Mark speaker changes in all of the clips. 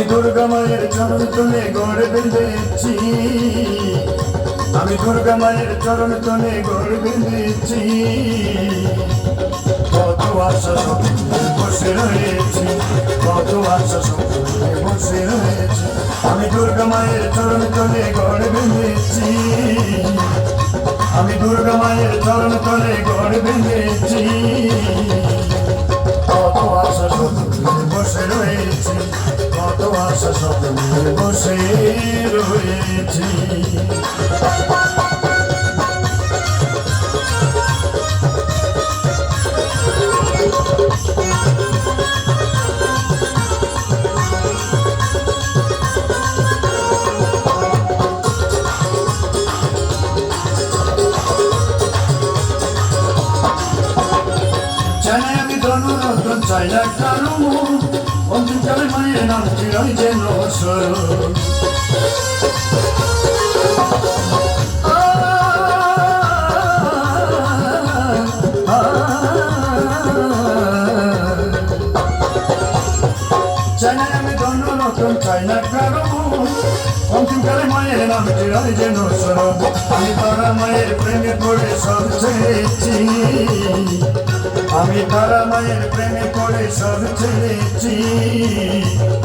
Speaker 1: দুর্গা মায়ের চরণ তলে গড়ে বেঁধেছি, আমি দুর্গা মায়ের চরণ তলে গড়ে বেঁধেছি। কত আশা স্বপ্নে বসে রয়েছি, কত আশা স্বপ্নে বসে রয়েছি। আমি দুর্গা মায়ের চরণ তলে গড়ে বেঁধেছি, আমি দুর্গা মায়ের চরণ তলে গড়ে বেঁধেছি। কত আশা স্বপ্নে বসে রয়েছি, কত আশা স্বপ্নে বসে রয়েছি। ধনুরত্ন চাই না কারো মন, অন্তকালে মায়ের নাম চিরাই যেন স্মরণ। চাই না আমি ধনুরত্ন চাই না কারো মন, অন্তকালে মায়ের নাম চিরাই যেন স্মরণ। আমি তারা মায়ের প্রেমে পড়ে সব ছেড়েছি, আমি তারা মায়ের প্রেমে পড়ে সব ছেড়েছি।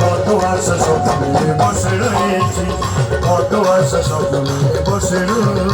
Speaker 1: কত আশা স্বপ্নে বসে রয়েছি, কত আশা স্বপ্নে বসে রয়েছি।